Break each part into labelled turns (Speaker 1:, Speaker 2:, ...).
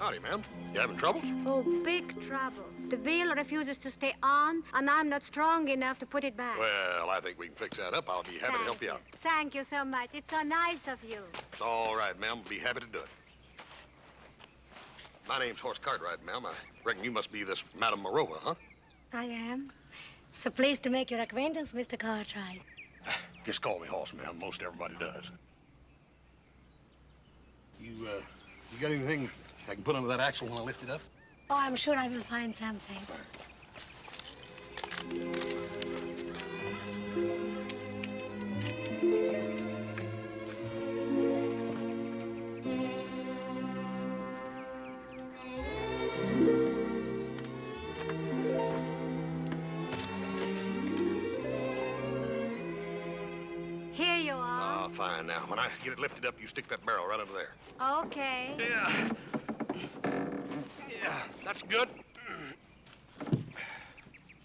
Speaker 1: Howdy, ma'am. You having trouble?
Speaker 2: Oh, big trouble. The wheel refuses to stay on, and I'm not strong enough to put it back.
Speaker 1: Well, I think we can fix that up. I'll be happy to help you out.
Speaker 2: Thank you so much. It's so nice of you.
Speaker 1: It's all right, ma'am. Be happy to do it. My name's Horse Cartwright, ma'am. I reckon you must be this Madame Morova, huh?
Speaker 2: I am. So pleased to make your acquaintance, Mr. Cartwright.
Speaker 1: Just call me Horse, ma'am. Most everybody does. You got anything I can put under that axle when I lift it up?
Speaker 2: Oh, I'm sure I will find something. Here you are.
Speaker 1: Oh, fine. Now, when I get it lifted up, you stick that barrel right under there.
Speaker 2: Okay.
Speaker 1: Yeah. Yeah, that's good.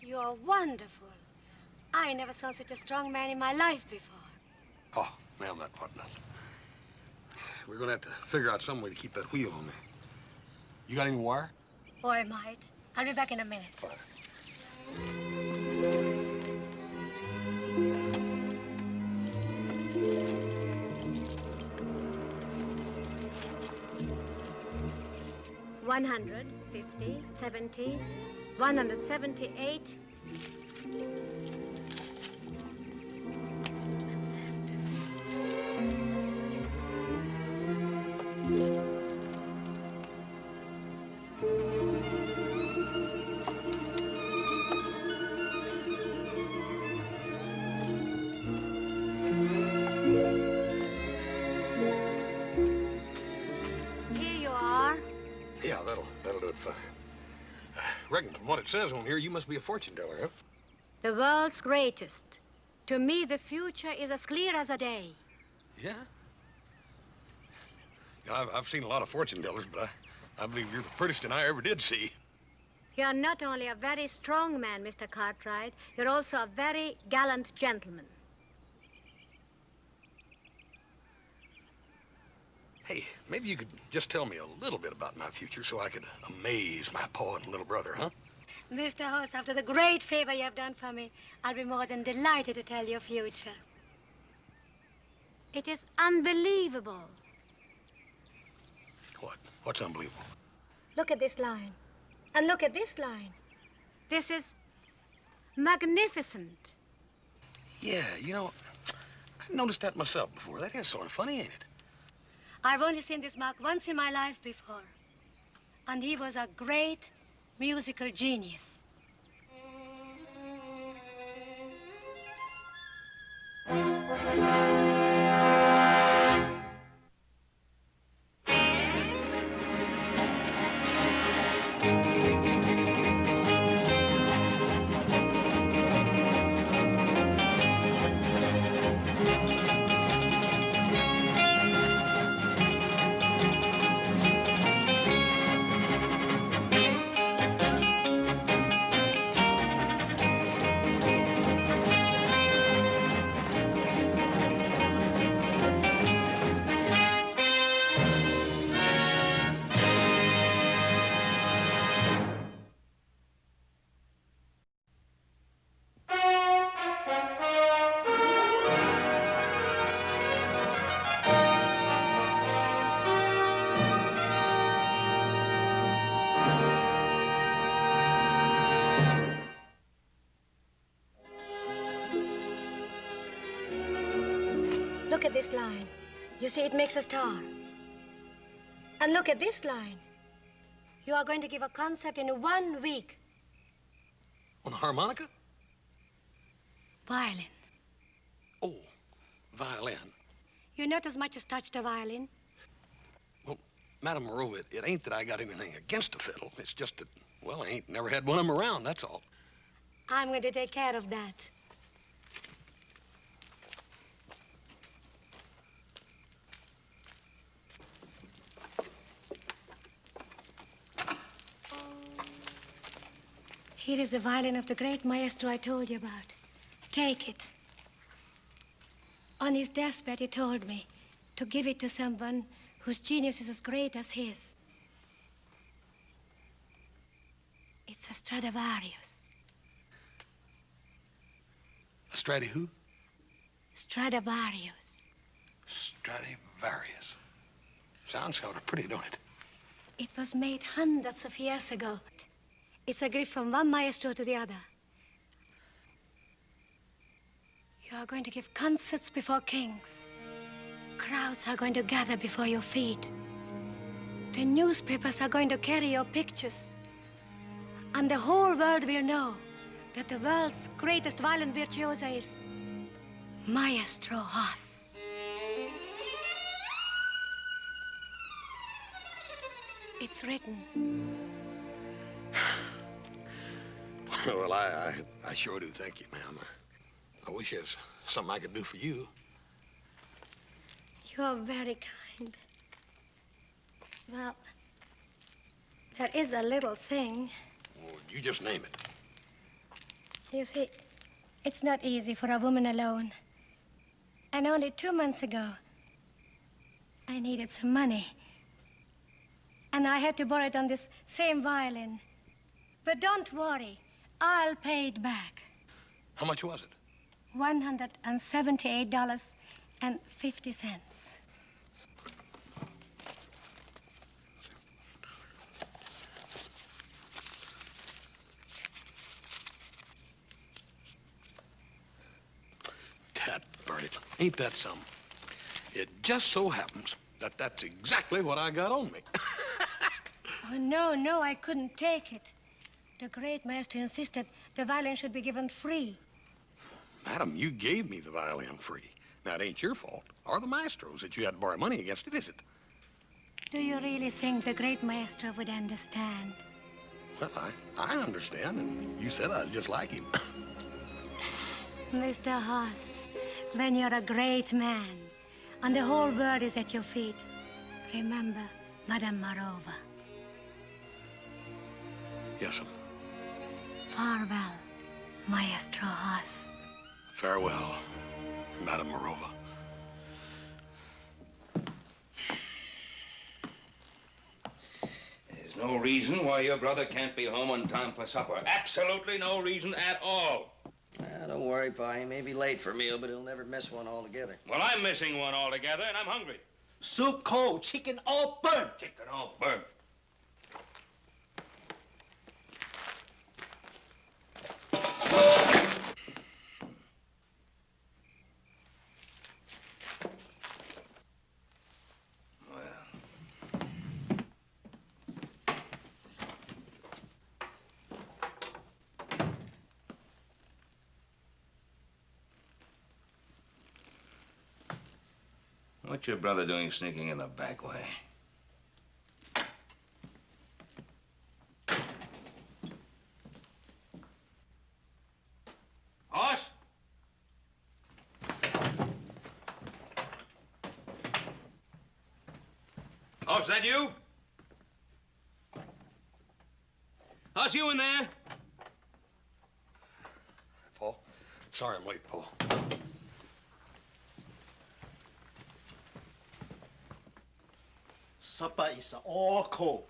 Speaker 2: You're wonderful. I never saw such a strong man in my life before.
Speaker 1: Oh, ma'am, that wasn't nothing. We're going to have to figure out some way to keep that wheel on there. You got any wire?
Speaker 2: Oh, I might. I'll be back in a minute.
Speaker 1: Fine.
Speaker 2: $150, 70, 178. That's it. Here you are.
Speaker 1: Yeah, that'll do it fine. I reckon from what it says on here, you must be a fortune teller, huh?
Speaker 2: The world's greatest. To me, the future is as clear as a day.
Speaker 1: Yeah? Yeah, I've seen a lot of fortune tellers, but I believe you're the prettiest one I ever did see.
Speaker 2: You're not only a very strong man, Mr. Cartwright, you're also a very gallant gentleman.
Speaker 1: Hey, maybe you could just tell me a little bit about my future so I could amaze my pa and little brother, huh?
Speaker 2: Mr. Horse, after the great favor you have done for me, I'll be more than delighted to tell your future. It is unbelievable.
Speaker 1: What? What's unbelievable?
Speaker 2: Look at this line. And look at this line. This is magnificent.
Speaker 1: Yeah, you know, I noticed that myself before. That is sort of funny, ain't it?
Speaker 2: I've only seen this mark once in my life before. And he was a great musical genius. Look at this line. You see, it makes a star. And look at this line. You are going to give a concert in 1 week.
Speaker 1: On a harmonica?
Speaker 2: Violin.
Speaker 1: Oh, violin.
Speaker 2: You not as much as touched a violin.
Speaker 1: Well, Madame Morova, it ain't that I got anything against a fiddle. It's just that, well, I ain't never had one of them around, that's all.
Speaker 2: I'm going to take care of that. Here is the violin of the great maestro I told you about. Take it. On his deathbed, he told me to give it to someone whose genius is as great as his. It's a Stradivarius.
Speaker 1: A Strati who?
Speaker 2: Stradivarius.
Speaker 1: Stradivarius. Sounds sort of pretty, don't it?
Speaker 2: It was made hundreds of years ago. It's a gift from one maestro to the other. You are going to give concerts before kings. Crowds are going to gather before your feet. The newspapers are going to carry your pictures. And the whole world will know that the world's greatest violin virtuoso is Maestro Haas. It's written.
Speaker 1: Well, I sure do thank you, ma'am. I wish there's something I could do for you.
Speaker 2: You are very kind. Well, there is a little thing.
Speaker 1: Well, you just name it.
Speaker 2: You see, it's not easy for a woman alone. And only 2 months ago, I needed some money. And I had to borrow it on this same violin. But don't worry, I'll pay it back.
Speaker 1: How much was it?
Speaker 2: $178.50.
Speaker 1: Dad, Bertie, ain't that something? It just so happens that that's exactly what I got on me.
Speaker 2: Oh, no, I couldn't take it. The great master insisted the violin should be given free.
Speaker 1: Madam, you gave me the violin free. Now, it ain't your fault, or the maestro's, that you had to borrow money against it, is it?
Speaker 2: Do you really think the great maestro would understand?
Speaker 1: Well, I understand, and you said I was just like him.
Speaker 2: Mr. Haas, when you're a great man, and the whole world is at your feet, remember Madame Marova.
Speaker 1: Yes, ma'am.
Speaker 2: Farewell, Maestro Haas.
Speaker 1: Farewell, Madame Marova.
Speaker 3: There's no reason why your brother can't be home on time for supper. Absolutely no reason at all.
Speaker 4: Don't worry, Pa. He may be late for a meal, but he'll never miss one altogether.
Speaker 3: Well, I'm missing one altogether, and I'm hungry.
Speaker 5: Soup cold, chicken all burnt.
Speaker 3: Chicken all burnt. What's your brother doing sneaking in the back way? Hoss? Hoss, is that you? Hoss, you in there?
Speaker 1: Paul, sorry I'm late, Paul.
Speaker 5: Supper is all cold.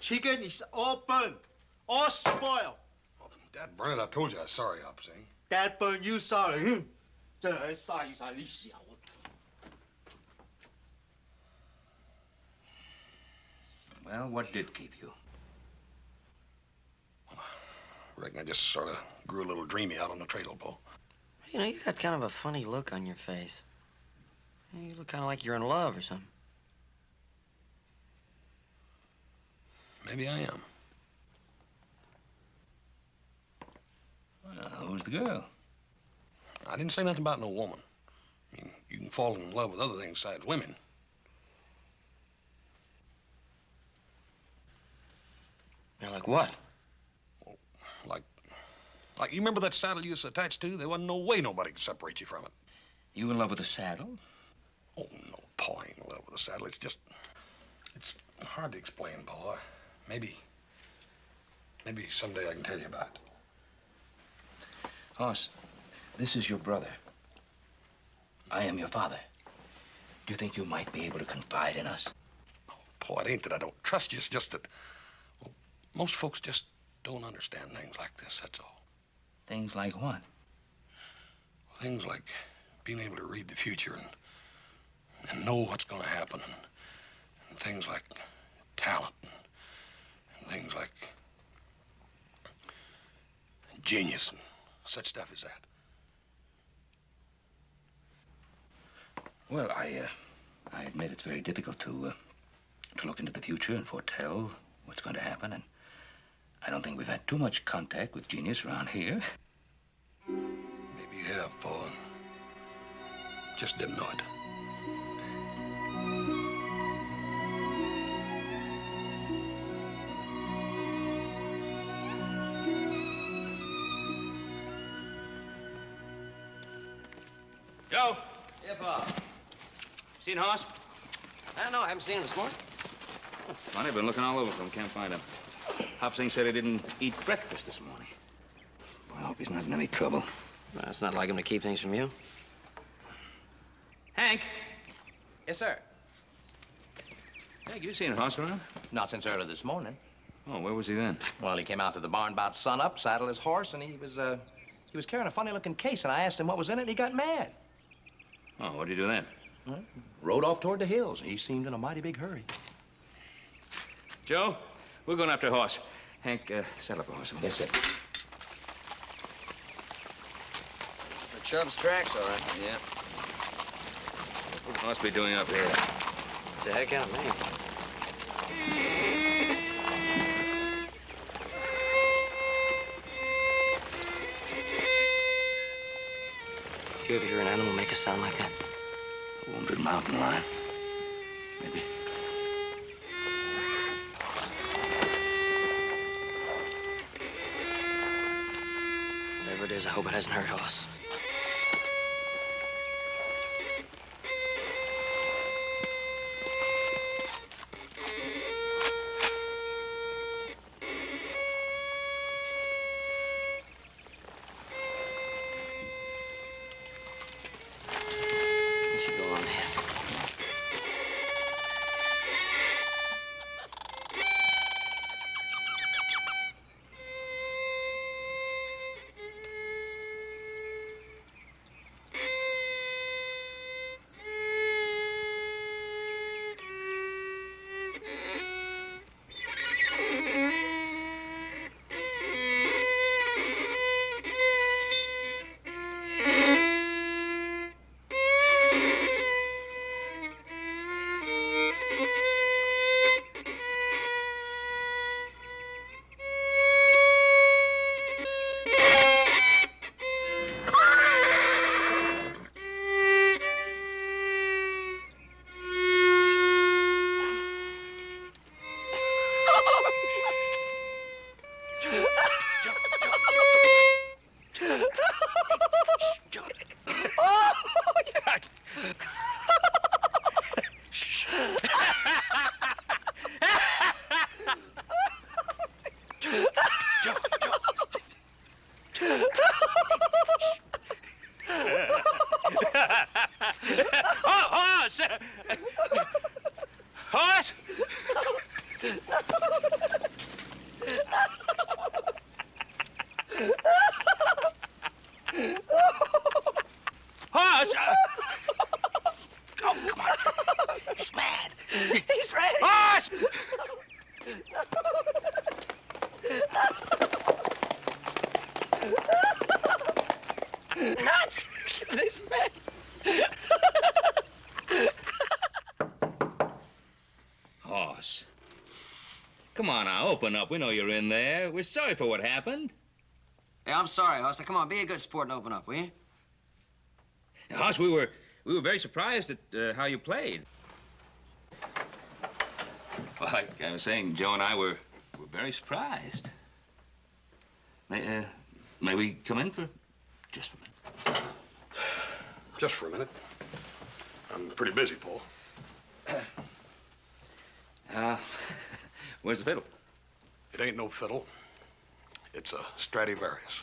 Speaker 5: Chicken is all burnt, all spoiled.
Speaker 1: Well, Dad, Bernard, I told you I was sorry, Opsy.
Speaker 5: Dad burn you sorry. 真係嘥晒啲時候。
Speaker 3: Well, what did keep you?
Speaker 1: I reckon I just sort of grew a little dreamy out on the trail, Paul.
Speaker 4: You know, you got kind of a funny look on your face. You look kind of like you're in love or something.
Speaker 1: Maybe I am.
Speaker 3: Well, who's the girl?
Speaker 1: I didn't say nothing about no woman. I mean, you can fall in love with other things besides women.
Speaker 4: Yeah, like what?
Speaker 1: Well, like you remember that saddle you was attached to? There wasn't no way nobody could separate you from it.
Speaker 3: You in love with the saddle?
Speaker 1: Oh, no, Paul ain't in love with the saddle. It's hard to explain, Paul. Maybe someday I can tell you about it.
Speaker 3: Hoss, this is your brother. I am your father. Do you think you might be able to confide in us?
Speaker 1: Oh, Paul, it ain't that I don't trust you. It's just that, well, most folks just don't understand things like this, that's all.
Speaker 3: Things like what?
Speaker 1: Things like being able to read the future and know what's going to happen, and things like talent, and things like genius and such stuff as that.
Speaker 3: Well, I admit it's very difficult to look into the future and foretell what's going to happen, and I don't think we've had too much contact with genius around here.
Speaker 1: Maybe you have, Paul, and just didn't know it.
Speaker 6: Joe,
Speaker 4: Yeah, Bob.
Speaker 6: seen Hoss?
Speaker 4: No, I haven't seen him this morning.
Speaker 6: Funny, been looking all over for him, can't find him. Hopsing said he didn't eat breakfast this morning.
Speaker 3: Boy, I hope he's not in any trouble.
Speaker 4: Well, it's not like him to keep things from you.
Speaker 6: Hank!
Speaker 7: Yes, sir.
Speaker 6: Hank, you seen Hoss around?
Speaker 7: Not since early this morning.
Speaker 6: Oh, where was he then?
Speaker 7: Well, he came out to the barn about sunup, saddled his horse, and he was carrying a funny-looking case, and I asked him what was in it, and he got mad.
Speaker 6: Oh, what'd he do then?
Speaker 7: Well, rode off toward the hills. He seemed in a mighty big hurry.
Speaker 6: Joe, we're going after Hoss. Hank, set up a horse.
Speaker 7: Yes, sir.
Speaker 4: The Chubb's tracks, all right.
Speaker 6: Yeah. What's Hoss be doing up here?
Speaker 4: It's a heck out of man. You ever hear an animal make a sound like that?
Speaker 3: A wounded mountain lion. Maybe.
Speaker 4: Whatever it is, I hope it hasn't hurt Hoss. You should go on ahead.
Speaker 6: Hoss! Hoss! Hoss! Oh, come on. He's mad.
Speaker 7: He's ready.
Speaker 6: Hoss!
Speaker 7: Nuts! This man.
Speaker 6: Hoss. Come on now, open up. We know you're in there. We're sorry for what happened.
Speaker 4: Hey, I'm sorry, Hoss. Now, come on, be a good sport and open up, will you?
Speaker 6: Hoss, we were very surprised at how you played. Well, like I was saying, Joe and I were very surprised. May we come in for just a minute?
Speaker 1: Just for a minute. I'm pretty busy, Paul.
Speaker 6: Where's the fiddle?
Speaker 1: It ain't no fiddle. It's a Stradivarius.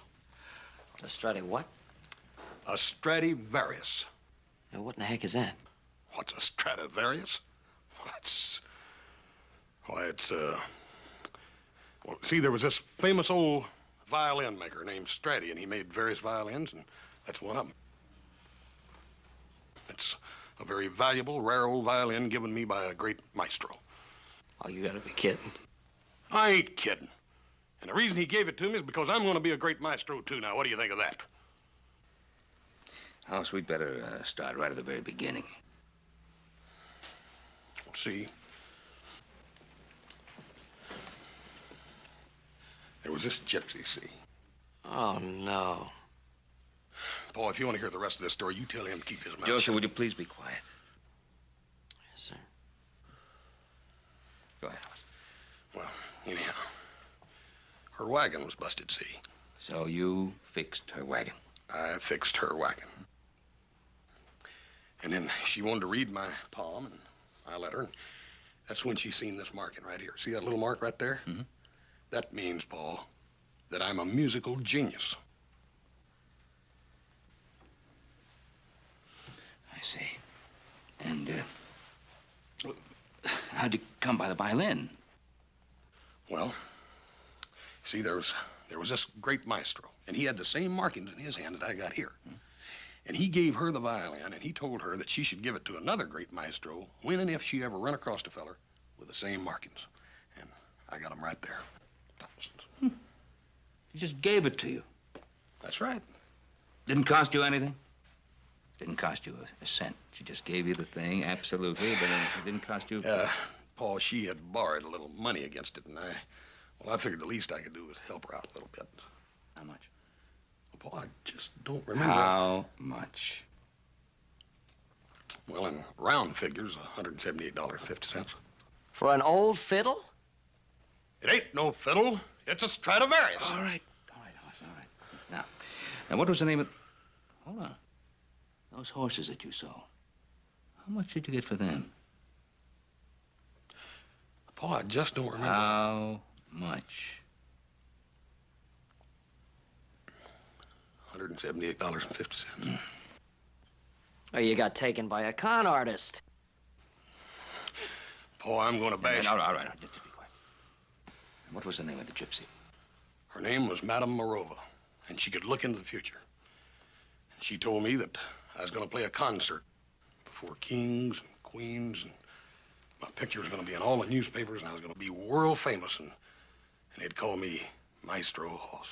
Speaker 4: A Strati what?
Speaker 1: A Stradivarius.
Speaker 4: Now, what in the heck is that?
Speaker 1: What's a Stradivarius? Why, it's Well, see, there was this famous old violin maker named Stratty, and he made various violins, and that's one of them. It's a very valuable, rare old violin given me by a great maestro.
Speaker 4: Oh, you gotta be kidding.
Speaker 1: I ain't kidding. And the reason he gave it to me is because I'm going to be a great maestro, too. Now, what do you think of that?
Speaker 3: House, we'd better start right at the very beginning.
Speaker 1: See, there was this gypsy, see.
Speaker 4: Oh, no.
Speaker 1: Paul, if you want to hear the rest of this story, you tell him to keep his mouth
Speaker 3: Joseph,
Speaker 1: shut.
Speaker 3: would you please be quiet?
Speaker 4: Yes, sir.
Speaker 3: Go ahead.
Speaker 1: Well, anyhow, her wagon was busted, see.
Speaker 3: So you fixed her wagon?
Speaker 1: I fixed her wagon. And then she wanted to read my palm, and I let her, and that's when she seen this marking right here. See that little mark right there?
Speaker 3: Mm-hmm.
Speaker 1: That means, Paul, that I'm a musical genius.
Speaker 3: I see. And, how'd you come by the violin?
Speaker 1: Well, see, there was this great maestro, and he had the same markings in his hand that I got here. And he gave her the violin, and he told her that she should give it to another great maestro when and if she ever run across a feller with the same markings. And I got them right there. Thousands.
Speaker 3: He just gave it to you.
Speaker 1: That's right.
Speaker 3: Didn't cost you anything? Didn't cost you a cent. She just gave you the thing, absolutely, but it didn't cost you...
Speaker 1: Paul, she had borrowed a little money against it, and I figured the least I could do was help her out a little bit.
Speaker 3: How much?
Speaker 1: Well, Paul, I just don't remember.
Speaker 3: How much?
Speaker 1: Well, in round figures, $178.50.
Speaker 4: For an old fiddle?
Speaker 1: It ain't no fiddle. It's a Stradivarius.
Speaker 3: All right, Hoss, all right. Now, what was the name of... Hold on. Those horses that you sold. How much did you get for them?
Speaker 1: Paul, I just don't remember.
Speaker 3: How much?
Speaker 1: $178.50.
Speaker 4: Oh, you got taken by a con artist.
Speaker 1: Paul, I'm going to bash...
Speaker 3: All right. Just be quiet. What was the name of the gypsy?
Speaker 1: Her name was Madame Morova, and she could look into the future. And she told me that I was going to play a concert before kings and queens, and my picture was going to be in all the newspapers, and I was going to be world famous, and they'd call me Maestro Hoss.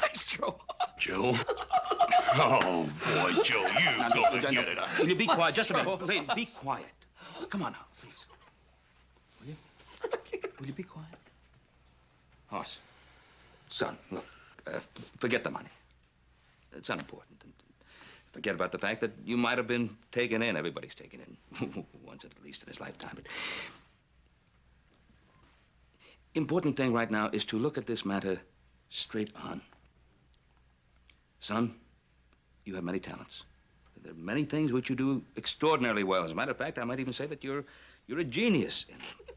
Speaker 4: Maestro.
Speaker 1: Joe? Oh, boy, Joe, you go and get it.
Speaker 3: Will you be quiet just a minute? Please, be quiet. Come on now, please. Will you? Will you be quiet? Hoss, son, look, forget the money. It's unimportant. And forget about the fact that you might have been taken in. Everybody's taken in once at least in his lifetime. But important thing right now is to look at this matter straight on. Son, you have many talents. There are many things which you do extraordinarily well. As a matter of fact, I might even say that you're a genius in it.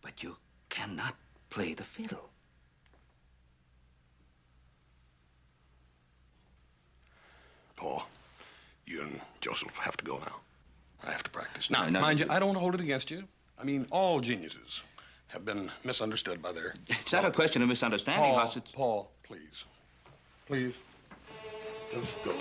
Speaker 3: But you cannot play the fiddle.
Speaker 1: Paul, you and Joseph have to go now. I have to practice. Now,
Speaker 3: No,
Speaker 1: mind you, I don't hold it against you. I mean, all geniuses have been misunderstood by their...
Speaker 3: It's not a question of misunderstanding,
Speaker 1: Paul,
Speaker 3: Hoss.
Speaker 1: Paul, please. Please. Just go.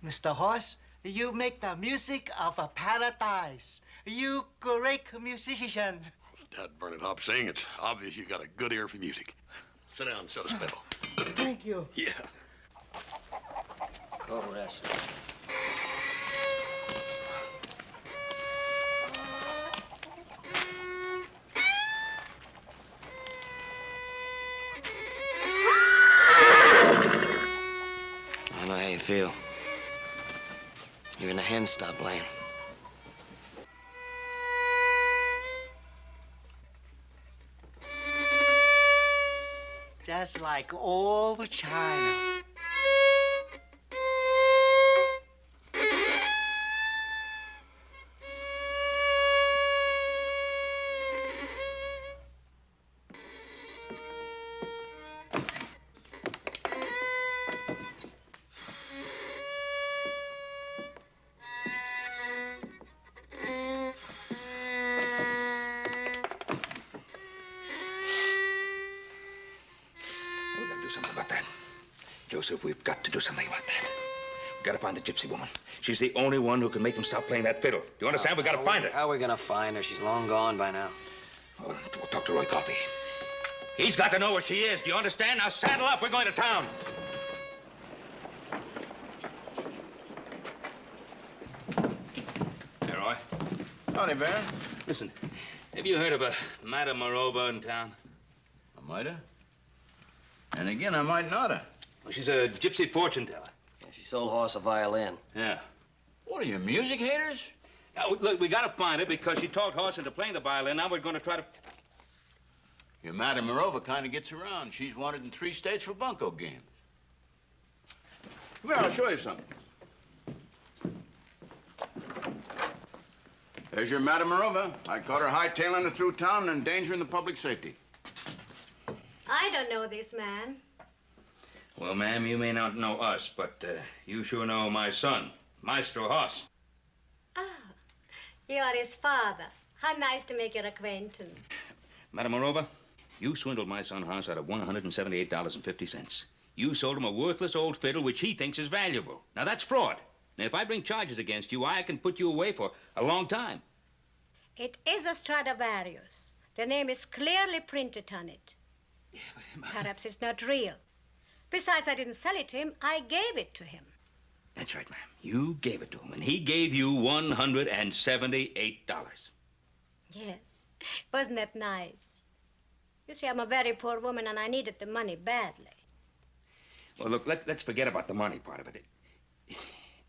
Speaker 8: Mr. Hoss, you make the music of a paradise. You great musician.
Speaker 1: Dad, Bernard Hop saying it's obvious you got a good ear for music. Sit down and set a spell.
Speaker 8: Thank you.
Speaker 1: Yeah.
Speaker 4: Go rest. violin stop playing?
Speaker 8: Just like old China.
Speaker 3: We've got to do something about that. Joseph, we've got to do something about that. We've got to find the gypsy woman. She's the only one who can make them stop playing that fiddle. Do you understand? We've got to find her.
Speaker 4: How are we gonna find her? She's long gone by now.
Speaker 3: We'll talk to Roy Coffey. He's got to know where she is. Do you understand? Now saddle up. We're going to town. Hey, Roy.
Speaker 9: Howdy, Ben.
Speaker 3: Listen, have you heard of a Madame Morova in town?
Speaker 9: I might have. And again, I might not have.
Speaker 3: Well, she's a gypsy fortune teller.
Speaker 4: Yeah, she sold Hoss a violin.
Speaker 3: Yeah.
Speaker 9: What are you, music haters?
Speaker 3: Now, look, we got to find her because she talked Hoss into playing the violin. Now we're going to try to...
Speaker 9: Your Madame Morova kind of gets around. She's wanted in 3 states for bunco games. Come here, I'll show you something. There's your Madame Morova. I caught her hightailing her through town and endangering the public safety.
Speaker 2: I don't know this man.
Speaker 3: Well, ma'am, you may not know us, but you sure know my son, Maestro Hoss.
Speaker 2: Ah, you are his father. How nice to make your acquaintance.
Speaker 3: Madame Morova, you swindled my son Hoss out of $178.50. You sold him a worthless old fiddle which he thinks is valuable. Now, that's fraud. Now, if I bring charges against you, I can put you away for a long time.
Speaker 2: It is a Stradivarius. The name is clearly printed on it. Perhaps it's not real. Besides, I didn't sell it to him. I gave it to him.
Speaker 3: That's right, ma'am. You gave it to him, and he gave you $178.
Speaker 2: Yes. Wasn't that nice? You see, I'm a very poor woman, and I needed the money badly.
Speaker 3: Well, look, let's forget about the money part of it.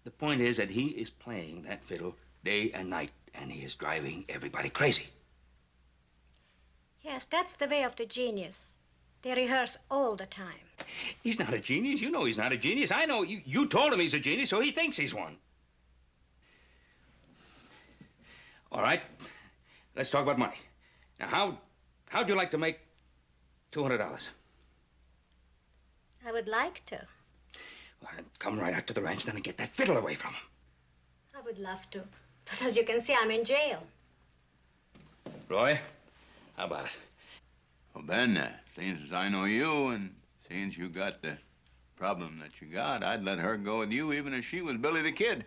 Speaker 3: The point is that he is playing that fiddle day and night, and he is driving everybody crazy.
Speaker 2: Yes, that's the way of the genius. They rehearse all the time.
Speaker 3: He's not a genius. You know he's not a genius. I know. You told him he's a genius, so he thinks he's one. All right. Let's talk about money. Now, how'd you like to make $200?
Speaker 2: I would like to.
Speaker 3: Well, then come right out to the ranch then and get that fiddle away from him.
Speaker 2: I would love to. But as you can see, I'm in jail.
Speaker 3: Roy, how about it?
Speaker 9: Well, Ben, seeing as I know you and seeing as you got the problem that you got, I'd let her go with you even if she was Billy the Kid.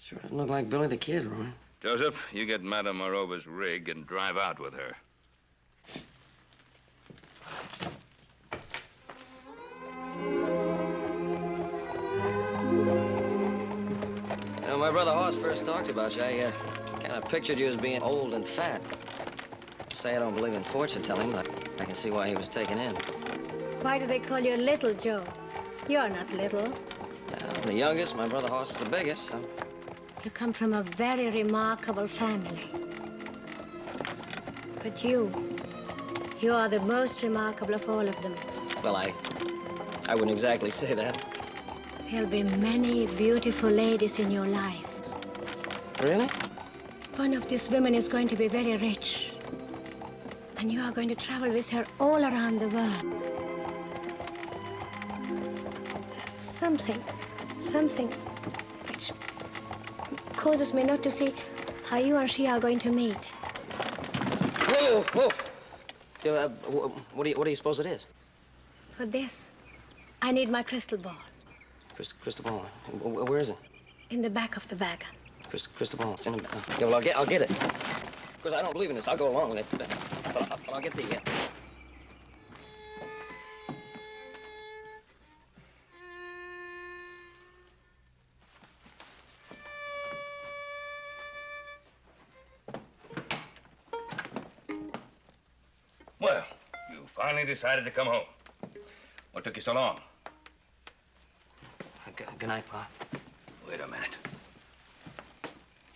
Speaker 4: Sure doesn't look like Billy the Kid, Roy.
Speaker 6: Joseph, you get Madame Morova's rig and drive out with her.
Speaker 4: You know, my brother Hoss first talked about you. I kind of pictured you as being old and fat. Say I don't believe in fortune telling, but I can see why he was taken in.
Speaker 2: Why do they call you Little Joe? You're not little.
Speaker 4: I'm the youngest. My brother Hoss is the biggest, so...
Speaker 2: You come from a very remarkable family. But you are the most remarkable of all of them.
Speaker 4: Well, I wouldn't exactly say that.
Speaker 2: There'll be many beautiful ladies in your life.
Speaker 4: Really?
Speaker 2: One of these women is going to be very rich. And you are going to travel with her all around the world. There's something which causes me not to see how you and she are going to meet.
Speaker 4: Whoa, whoa! What do you suppose it is?
Speaker 2: For this, I need my crystal ball.
Speaker 4: Crystal ball. Where is it?
Speaker 2: In the back of the wagon.
Speaker 4: Crystal ball. It's in the back. Yeah, well, I'll get it. Because I don't believe in this. I'll go along with it. But I'll get the...
Speaker 3: Well, you finally decided to come home. What took you so long?
Speaker 4: Good night, Pa.
Speaker 3: Wait a minute.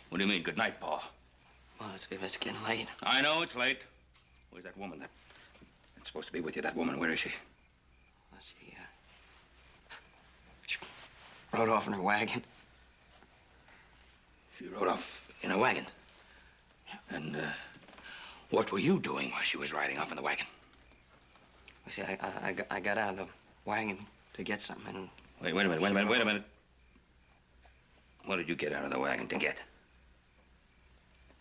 Speaker 3: What do you mean, good night, Pa?
Speaker 4: Well, it's getting late.
Speaker 3: I know it's late. Where's that woman that's supposed to be with you? That woman, where is she?
Speaker 4: Well, she rode off in her wagon.
Speaker 3: She rode off in a wagon. And, what were you doing while she was riding off in the wagon?
Speaker 4: You see, I got out of the wagon to get something, and...
Speaker 3: Wait a minute. What did you get out of the wagon to get?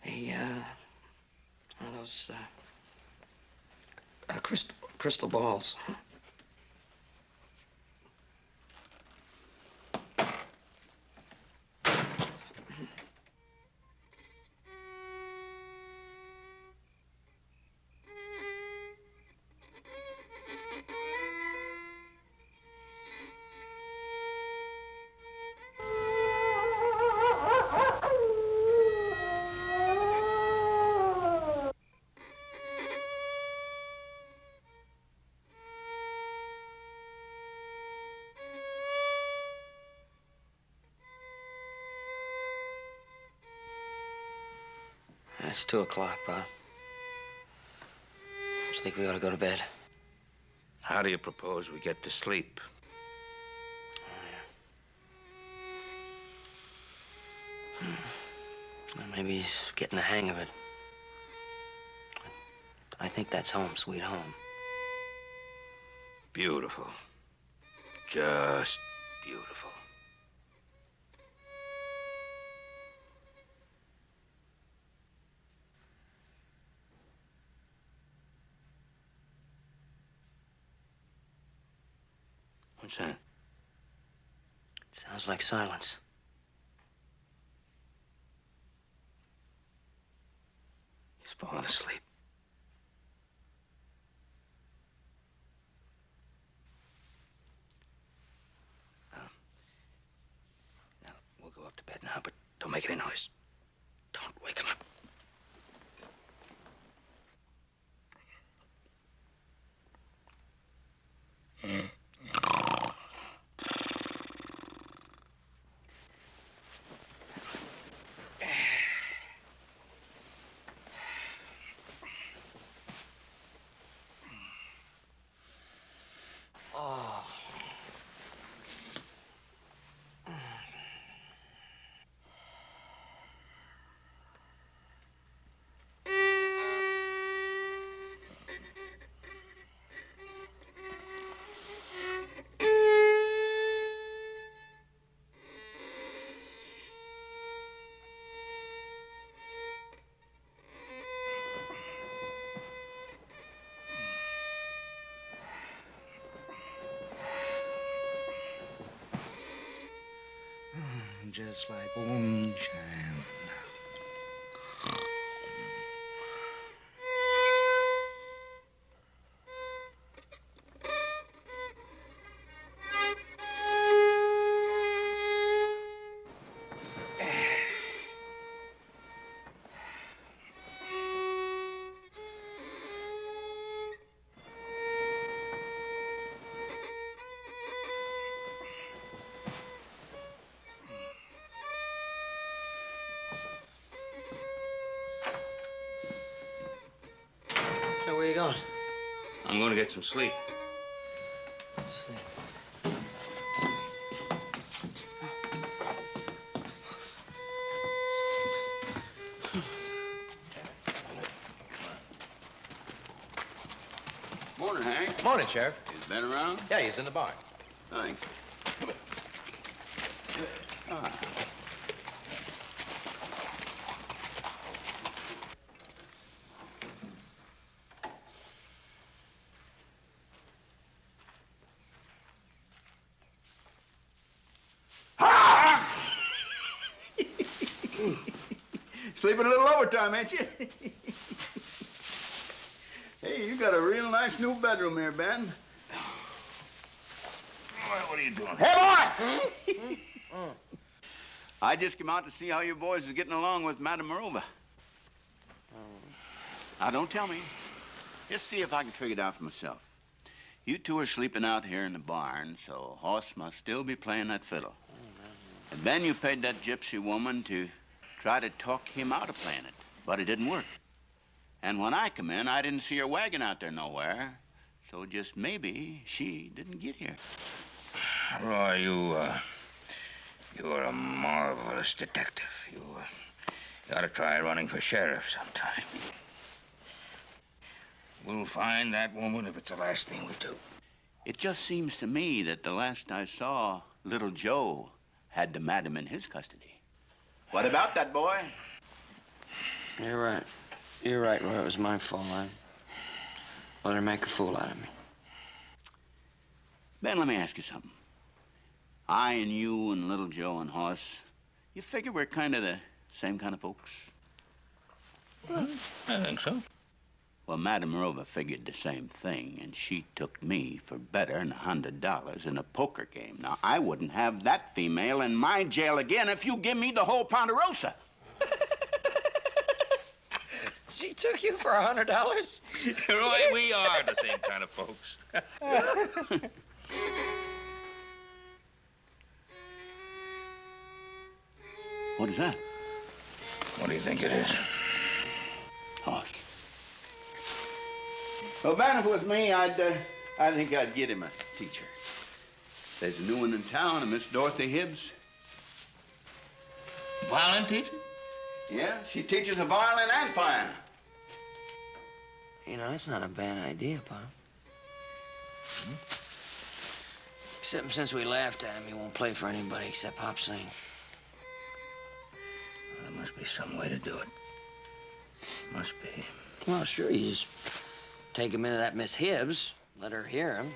Speaker 4: One of those, crystal balls. It's 2 o'clock, Bob. Don't you think we ought to go to bed?
Speaker 3: How do you propose we get to sleep?
Speaker 4: Well, maybe he's getting the hang of it. I think that's home, sweet home.
Speaker 3: Beautiful. Just beautiful. What's that?
Speaker 4: Sounds like silence.
Speaker 3: He's fallen asleep. Now, we'll go up to bed now, but don't make any noise. Don't wake him up.
Speaker 8: Just like moonshine.
Speaker 4: Where are you going?
Speaker 3: I'm going to get some sleep.
Speaker 9: Morning, Hank.
Speaker 7: Morning, Sheriff.
Speaker 9: Is Ben around?
Speaker 7: Yeah, he's in the barn.
Speaker 9: Thanks. Ah. Sleeping a little overtime, ain't you? Hey, you got a real nice new bedroom here, Ben.
Speaker 3: What are you doing?
Speaker 9: Hey, boy! I just came out to see how you boys is getting along with Madame Marova. Now, don't tell me. Just see if I can figure it out for myself. You two are sleeping out here in the barn, so Hoss must still be playing that fiddle. And then you paid that gypsy woman to try to talk him out of playing it, but it didn't work. And when I come in, I didn't see her wagon out there nowhere, so just maybe she didn't get here.
Speaker 3: Roy, you are a marvelous detective. You ought to try running for sheriff sometime. We'll find that woman if it's the last thing we do.
Speaker 9: It just seems to me that the last I saw, little Joe had the madam in his custody. What about that boy?
Speaker 4: You're right. You're right, Roy. It was my fault. I let her make a fool out of me.
Speaker 9: Ben, let me ask you something. I and you and little Joe and Hoss, you figure we're kind of the same kind of folks?
Speaker 3: Well, I think so.
Speaker 9: Well, Madam Rover figured the same thing, and she took me for better than $100 in a poker game. Now, I wouldn't have that female in my jail again if you give me the whole Ponderosa.
Speaker 4: She took you for $100?
Speaker 6: Roy, we are the same kind of folks.
Speaker 9: What is that?
Speaker 3: What do you think it is?
Speaker 9: Oh. Well, Ben, if it was me, I think I'd get him a teacher. There's a new one in town, a Miss Dorothy Hibbs.
Speaker 3: Violin teacher?
Speaker 9: Yeah, she teaches the violin and piano.
Speaker 4: You know, that's not a bad idea, Pop. Except since we laughed at him, he won't play for anybody except Pop sing.
Speaker 3: There must be some way to do it. Must be.
Speaker 4: Well, sure, you just take him into that Miss Hibbs, let her hear him.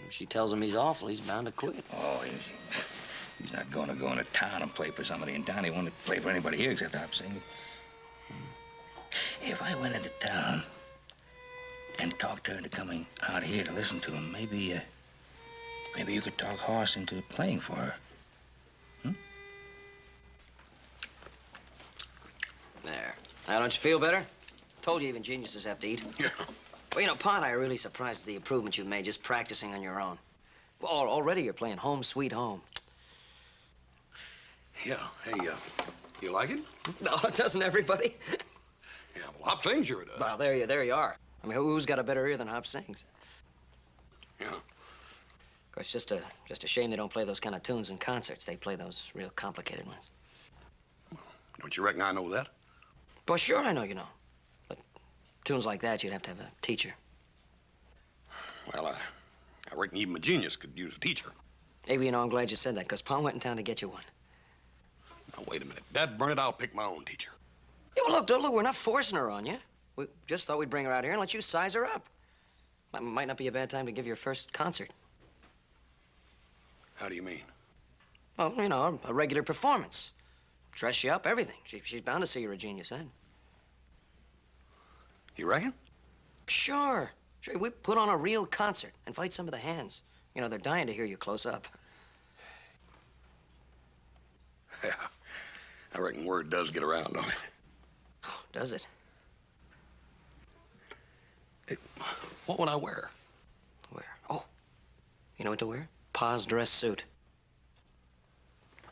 Speaker 4: If she tells him he's awful, he's bound to quit.
Speaker 3: Oh, he's not going to go into town and play for somebody in town. He won't play for anybody here except Hop sing. If I went into town and talked her into coming out here to listen to him, maybe you could talk Hoss into playing for her.
Speaker 4: There. Now, don't you feel better? Told you even geniuses have to eat.
Speaker 1: Yeah.
Speaker 4: Well, you know, Pa and I are really surprised at the improvement you've made just practicing on your own. Well, already you're playing Home Sweet Home.
Speaker 1: Yeah. Hey, you like it?
Speaker 4: No, doesn't everybody?
Speaker 1: Yeah, well, Hop sings sure does.
Speaker 4: Well, there you are. I mean, who's got a better ear than Hop sings?
Speaker 1: Yeah.
Speaker 4: Of course, just a shame they don't play those kind of tunes in concerts. They play those real complicated ones.
Speaker 1: Don't you reckon I know that?
Speaker 4: Well, sure, I know you know. But tunes like that, you'd have to have a teacher.
Speaker 1: Well, I reckon even a genius could use a teacher.
Speaker 4: Maybe, you know, I'm glad you said that, because Pa went in town to get you one.
Speaker 1: Now, wait a minute. Dad, burn it, I'll pick my own teacher.
Speaker 4: Yeah, well, look, we're not forcing her on you. We just thought we'd bring her out here and let you size her up. Might not be a bad time to give your first concert.
Speaker 1: How do you mean?
Speaker 4: Well, you know, a regular performance. Dress you up, everything. She's bound to see you're a genius then.
Speaker 1: You reckon?
Speaker 4: Sure. We put on a real concert, invite some of the hands. You know, they're dying to hear you close up.
Speaker 1: Yeah. I reckon word does get around on it.
Speaker 4: Does it?
Speaker 1: Hey, what would I wear?
Speaker 4: Wear? Oh, you know what to wear? Pa's dress suit.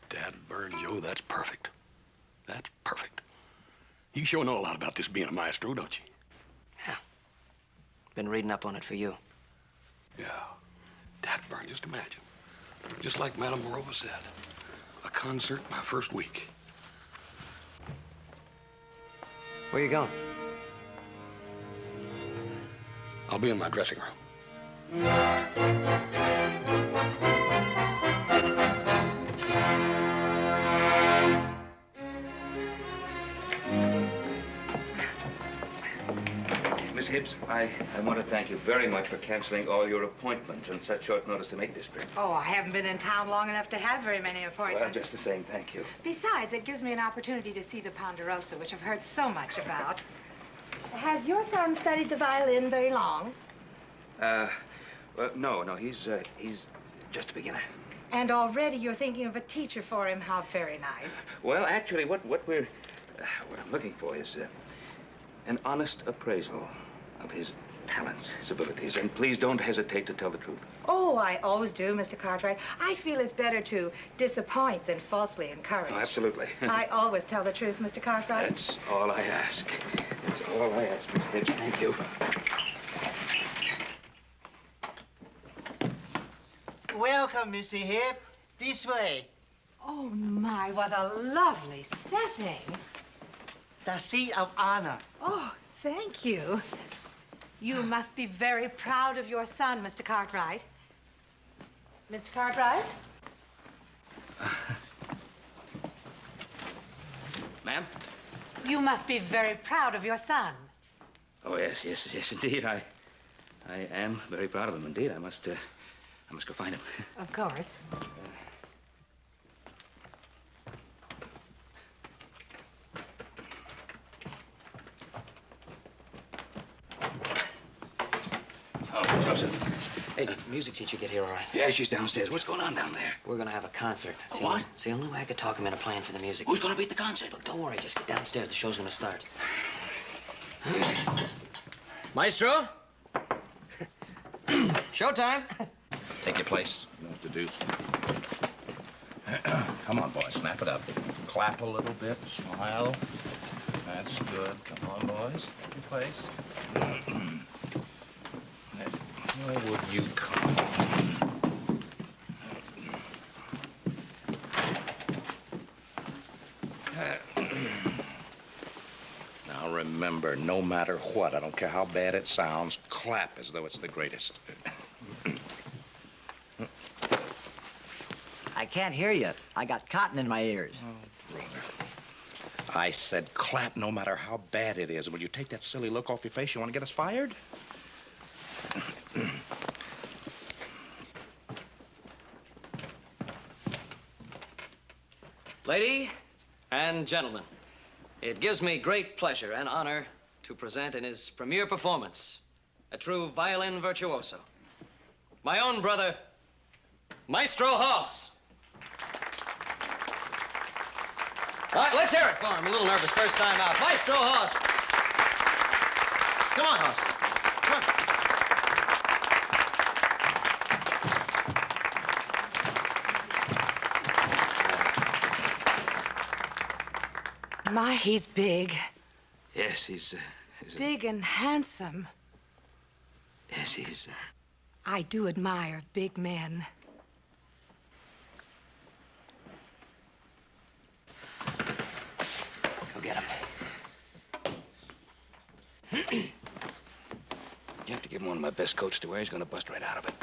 Speaker 1: Dad, burn, Joe, that's perfect. That's perfect. You sure know a lot about this being a maestro, don't you?
Speaker 4: Yeah. Been reading up on it for you.
Speaker 1: Yeah. Dad, burn, just imagine. Just like Madame Morova said. A concert my first week.
Speaker 4: Where you going?
Speaker 1: I'll be in my dressing room.
Speaker 6: Miss Hibbs, I want to thank you very much for canceling all your appointments on such short notice to make this trip.
Speaker 10: Oh, I haven't been in town long enough to have very many appointments.
Speaker 6: Well, just the same, thank you.
Speaker 10: Besides, it gives me an opportunity to see the Ponderosa, which I've heard so much about. Has your son studied the violin very long?
Speaker 6: Well, no, he's just a beginner.
Speaker 10: And already you're thinking of a teacher for him. How very nice.
Speaker 6: Well, actually, what we're looking for is an honest appraisal of his talents, his abilities, and please don't hesitate to tell the truth.
Speaker 10: Oh, I always do, Mr. Cartwright. I feel it's better to disappoint than falsely encourage.
Speaker 6: Oh, absolutely.
Speaker 10: I always tell the truth, Mr. Cartwright.
Speaker 6: That's all I ask. That's all I ask, Miss Hibbs. Thank you.
Speaker 8: Welcome, Missy Hip. This way.
Speaker 10: Oh, my, what a lovely setting.
Speaker 8: The seat of honor.
Speaker 10: Oh, thank you. You must be very proud of your son, Mr. Cartwright. Mr. Cartwright?
Speaker 6: Ma'am?
Speaker 10: You must be very proud of your son.
Speaker 6: Oh, yes, indeed. I am very proud of him, indeed. I must go find him.
Speaker 10: Of course.
Speaker 6: Oh, Joseph.
Speaker 4: Hey, did the music teacher get here all right?
Speaker 6: Yeah, she's downstairs. What's going on down there?
Speaker 4: We're gonna have a concert.
Speaker 6: What?
Speaker 4: It's the only way I could talk him into playing for the music.
Speaker 6: Who's going to be at the concert?
Speaker 4: Look, don't worry, just get downstairs. The show's gonna start. Maestro? Showtime.
Speaker 7: Take your place. You know what to do. Come on, boys. Snap it up. Clap a little bit. Smile. That's good. Come on, boys. Take your place. Where would you come? Now remember, no matter what, I don't care how bad it sounds, clap as though it's the greatest.
Speaker 11: I can't hear you. I got cotton in my ears.
Speaker 7: Oh, brother. I said clap no matter how bad it is. Will you take that silly look off your face? You want to get us fired?
Speaker 4: Lady and gentlemen, it gives me great pleasure and honor to present in his premiere performance a true violin virtuoso, my own brother, Maestro Hoss. All right, let's hear it for him. A little nervous first time out. Maestro Hoss. Come on, Hoss. Come on.
Speaker 10: My, he's big.
Speaker 6: Yes, he's
Speaker 10: Big and handsome.
Speaker 6: Yes, he's...
Speaker 10: I do admire big men.
Speaker 4: Go get him.
Speaker 6: You have to give him one of my best coats to wear. He's going to bust right out of it.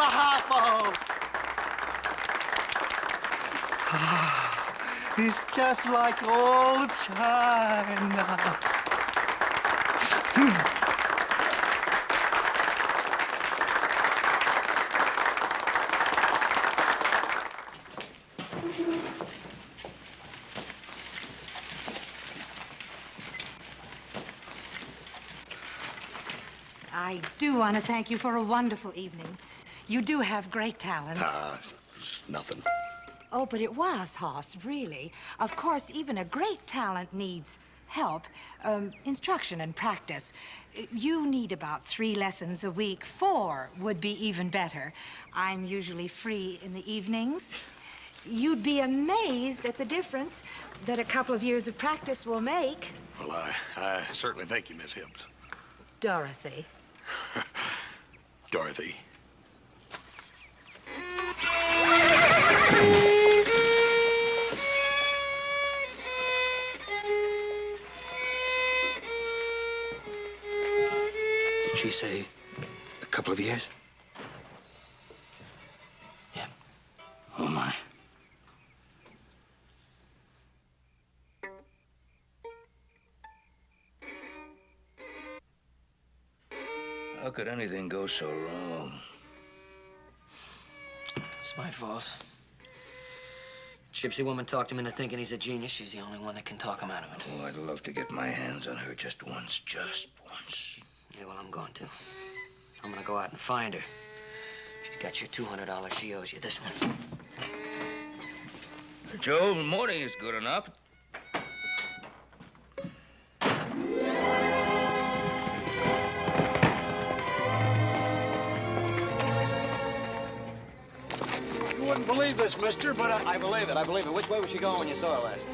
Speaker 8: Bravo! It's just like old China.
Speaker 10: I do want to thank you for a wonderful evening. You do have great talent.
Speaker 1: It's nothing.
Speaker 10: Oh, but it was, Hoss, really. Of course, even a great talent needs help, instruction and practice. You need about 3 lessons a week. 4 would be even better. I'm usually free in the evenings. You'd be amazed at the difference that a couple of years of practice will make.
Speaker 1: Well, I certainly thank you, Miss Hibbs.
Speaker 10: Dorothy.
Speaker 1: Dorothy.
Speaker 3: Did she say a couple of years? Yeah. Oh, my. How could anything go so wrong?
Speaker 4: It's my fault. Gypsy woman talked him into thinking he's a genius. She's the only one that can talk him out of it.
Speaker 3: Oh, I'd love to get my hands on her just once.
Speaker 4: Yeah, well, I'm going to. I'm gonna go out and find her. You got your $200. She owes you this one.
Speaker 3: Joe, morning is good enough.
Speaker 12: You wouldn't believe this, mister, but
Speaker 4: I believe it. I believe it. Which way was she going when you saw her last?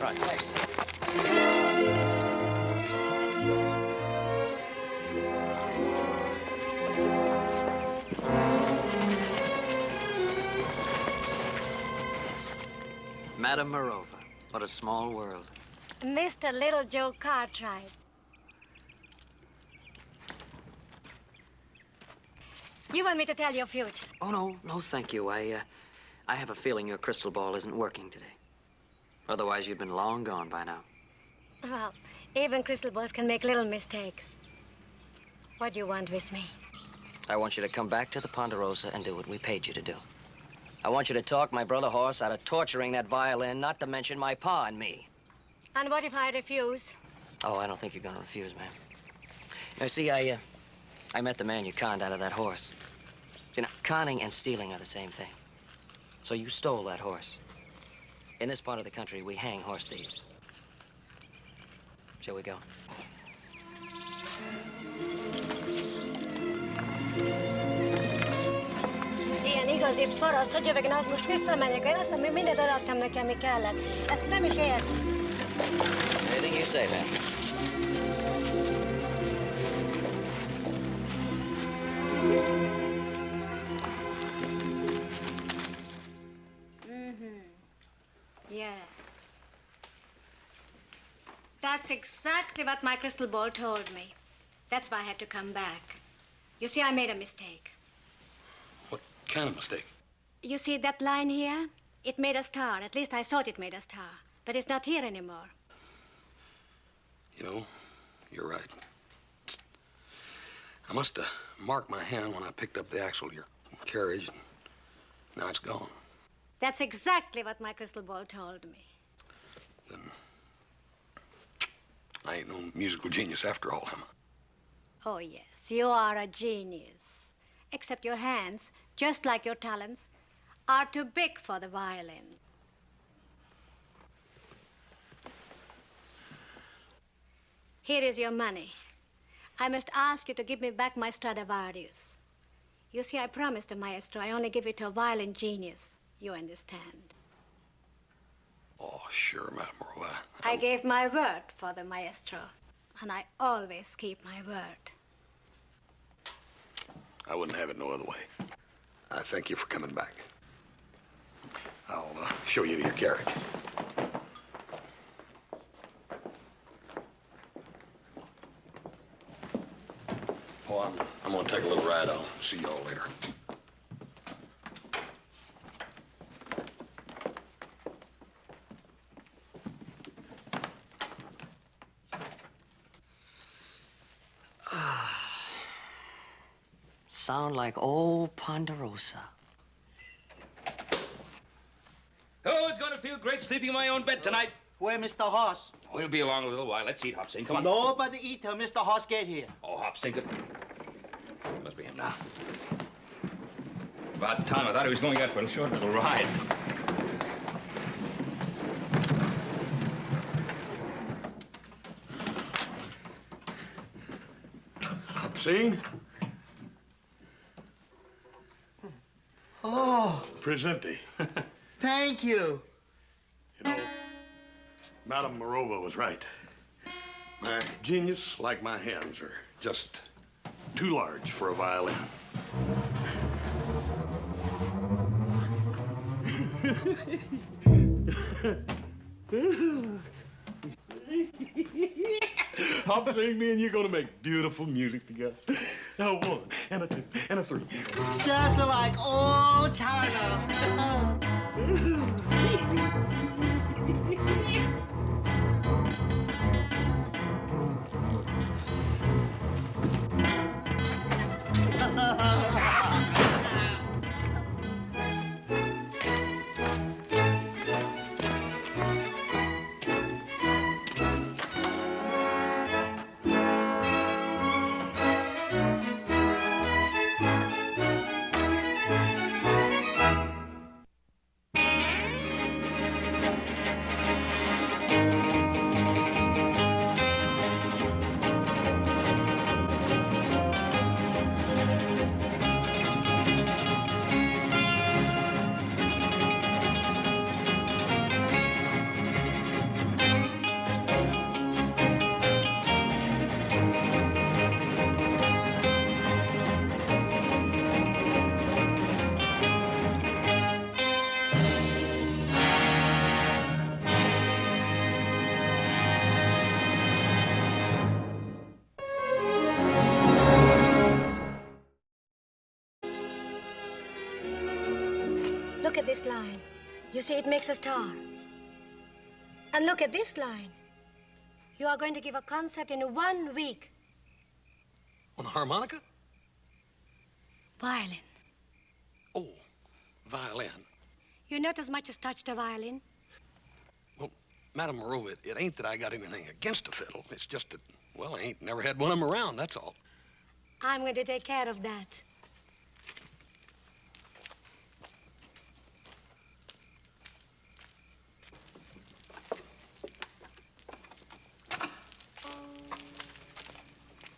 Speaker 4: Right, thanks. Madame Morova, what a small world.
Speaker 2: Mr. Little Joe Cartwright. You want me to tell your future?
Speaker 4: Oh, no, thank you. I have a feeling your crystal ball isn't working today. Otherwise, you'd been long gone by now.
Speaker 2: Well, even crystal balls can make little mistakes. What do you want with me?
Speaker 4: I want you to come back to the Ponderosa and do what we paid you to do. I want you to talk my brother Horace out of torturing that violin, not to mention my pa and me.
Speaker 2: And what if I refuse?
Speaker 4: Oh, I don't think you're gonna refuse, ma'am. Now, see, I met the man you conned out of that horse. You know, conning and stealing are the same thing. So you stole that horse. In this part of the country, we hang horse thieves. Shall we go?
Speaker 2: Ilyen igazi paraszt, hogy jövök, na most visszamegyek. Én azt hiszem, mindent odaadtam nekem, mi kellett. Ezt nem is ért.
Speaker 4: Anything you say, man.
Speaker 2: Yes. That's exactly what my crystal ball told me. That's why I had to come back. You see, I made a mistake.
Speaker 1: What kind of mistake?
Speaker 2: You see that line here? It made a star. At least I thought it made a star. But it's not here anymore.
Speaker 1: You know, you're right. I must have marked my hand when I picked up the axle of your carriage, and now it's gone.
Speaker 2: That's exactly what my crystal ball told me.
Speaker 1: Then I ain't no musical genius after all, am I?
Speaker 2: Oh, yes, you are a genius. Except your hands, just like your talents, are too big for the violin. Here is your money. I must ask you to give me back my Stradivarius. You see, I promised the maestro I only give it to a violin genius. You understand?
Speaker 1: Oh, sure, Madame Morova.
Speaker 2: I gave my word for the maestro, and I always keep my word.
Speaker 1: I wouldn't have it no other way. I thank you for coming back. I'll show you to your carriage. Oh, I'm gonna take a little ride. I'll see y'all later.
Speaker 4: sound like old Ponderosa.
Speaker 6: Oh, it's gonna feel great sleeping in my own bed tonight.
Speaker 5: Where Mr. Hoss?
Speaker 6: We'll be along a little while. Let's eat, Hop Sing. Come on.
Speaker 5: Nobody eat till Mr. Hoss get here.
Speaker 6: Oh, Hop Sing. Must be him now. About time. I thought he was going out for a short little ride.
Speaker 1: Hop Sing.
Speaker 5: Oh,
Speaker 1: Presente.
Speaker 5: thank you.
Speaker 1: You know, Madame Morova was right. My genius, like my hands, are just too large for a violin. Hop Sing, me and you gonna make beautiful music together. Now, 1 and a 2 and a 3.
Speaker 5: Just like old China.
Speaker 2: Look at this line. You see, it makes a star. And look at this line. You are going to give a concert in 1 week.
Speaker 1: On a harmonica?
Speaker 2: Violin.
Speaker 1: Oh, violin.
Speaker 2: You not as much as touched a violin.
Speaker 1: Well, Madame Morova, it ain't that I got anything against a fiddle. It's just that, well, I ain't never had one of them around, that's all.
Speaker 2: I'm going to take care of that.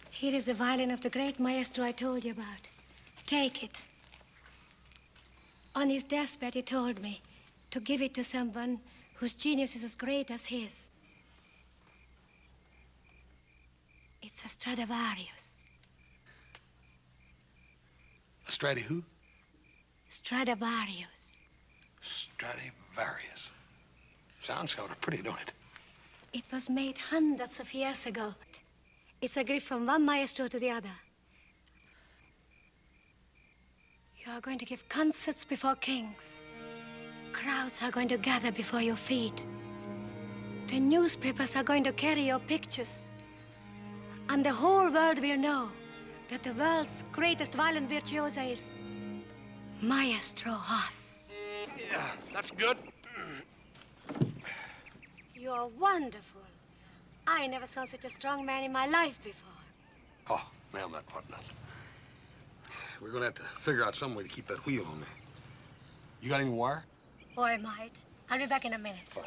Speaker 2: Here is the violin of the great maestro I told you about. Take it. On his deathbed, he told me to give it to someone whose genius is as great as his. It's a Stradivarius.
Speaker 1: A Stradi who?
Speaker 2: Stradivarius.
Speaker 1: Stradivarius. Sounds sort of pretty, don't it?
Speaker 2: It was made hundreds of years ago. It's a gift from one maestro to the other. You are going to give concerts before kings. Crowds are going to gather before your feet. The newspapers are going to carry your pictures. And the whole world will know that the world's greatest violin virtuoso is Maestro Hoss.
Speaker 1: Yeah, that's good.
Speaker 2: You are wonderful. I never saw such a strong man in my life before.
Speaker 1: Oh, ma'am, that wasn't nothing. We're gonna have to figure out some way to keep that wheel on there. You got any wire?
Speaker 2: Oh, I might. I'll be back in a minute.
Speaker 1: Fine.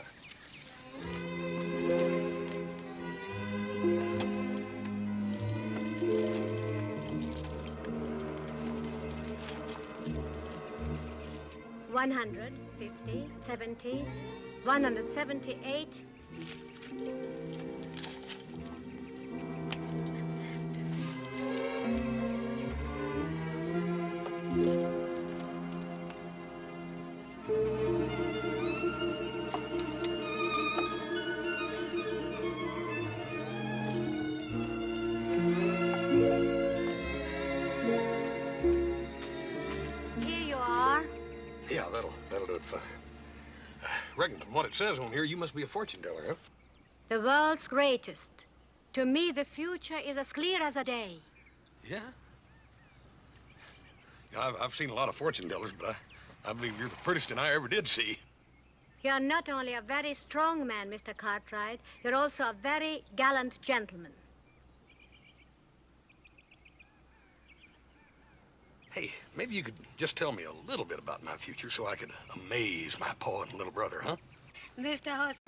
Speaker 2: 150, 70, 178. That's it. Here you are.
Speaker 1: Yeah, that'll do it fine. Reckon from what it says on here, you must be a fortune teller, huh?
Speaker 2: The world's greatest. To me, the future is as clear as a day.
Speaker 1: Yeah? I've seen a lot of fortune tellers, but I believe you're the prettiest I ever did see.
Speaker 2: You're not only a very strong man, Mr. Cartwright, you're also a very gallant gentleman.
Speaker 1: Hey, maybe you could just tell me a little bit about my future so I could amaze my pa and little brother, huh?
Speaker 2: Mr. Hoss.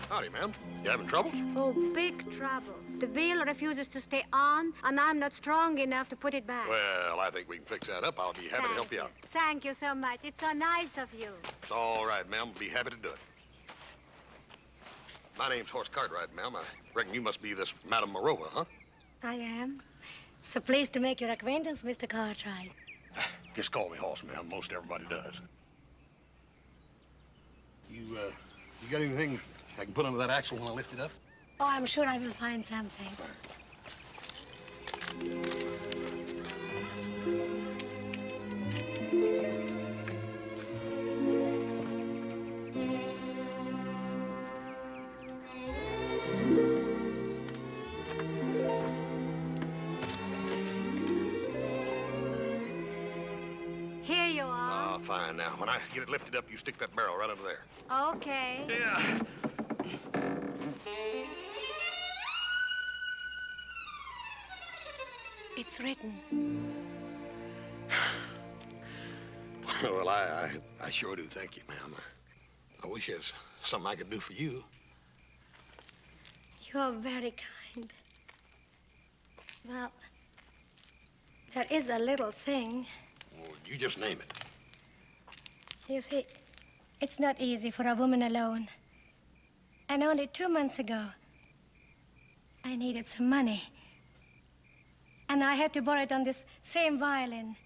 Speaker 1: Howdy, ma'am. You having troubles?
Speaker 2: Oh, big trouble. The wheel refuses to stay on, and I'm not strong enough to put it back.
Speaker 1: Well, I think we can fix that up. I'll be happy to help you out.
Speaker 2: Thank you so much. It's so nice of you.
Speaker 1: It's all right, ma'am. Be happy to do it. My name's Horse Cartwright, ma'am. I reckon you must be this Madame Morova, huh?
Speaker 2: I am. So pleased to make your acquaintance, Mr. Cartwright.
Speaker 1: Just call me Horse, ma'am. Most everybody does. You got anything I can put under that axle when I lift it up?
Speaker 2: Oh, I'm sure I will find something. Here you are.
Speaker 1: Oh, fine. Now, when I get it lifted up, you stick that barrel right under there.
Speaker 2: Okay.
Speaker 1: Yeah.
Speaker 2: It's written.
Speaker 1: Well, I sure do thank you, ma'am. I wish there's something I could do for you.
Speaker 2: You're very kind. Well, there is a little thing.
Speaker 1: Well, you just name it.
Speaker 2: You see, it's not easy for a woman alone. And only 2 months ago, I needed some money. And I had to borrow it on this same violin.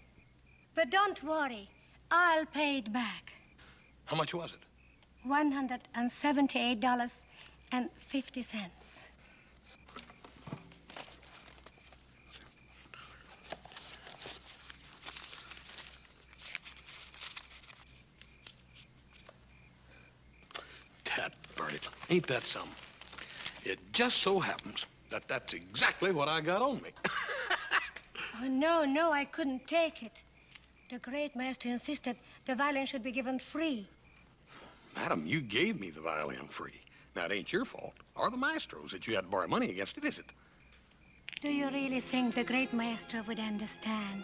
Speaker 2: But don't worry, I'll pay it back.
Speaker 1: How much was it?
Speaker 2: $178.50.
Speaker 1: Tat burn it. Ain't that something? It just so happens that that's exactly what I got on me.
Speaker 2: Oh, no, I couldn't take it. The great master insisted the violin should be given free.
Speaker 1: Madam, you gave me the violin free. Now, it ain't your fault, or the maestro's, that you had to borrow money against it, is it?
Speaker 2: Do you really think the great maestro would understand?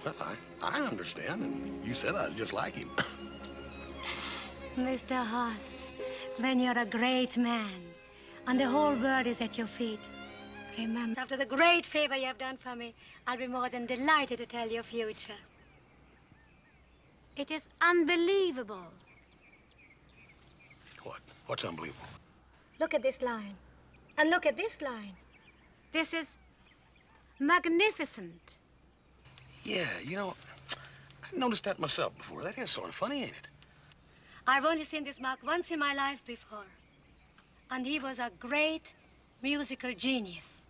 Speaker 1: Well, I understand, and you said I was just like him.
Speaker 2: Mr. Haas, when you're a great man, and the whole world is at your feet, remember, after the great favor you have done for me, I'll be more than delighted to tell your future. It is unbelievable.
Speaker 1: What? What's unbelievable?
Speaker 2: Look at this line. And look at this line. This is magnificent.
Speaker 1: Yeah, you know, I noticed that myself before. That is sort of funny, ain't it?
Speaker 2: I've only seen this mark once in my life before. And he was a great musical genius.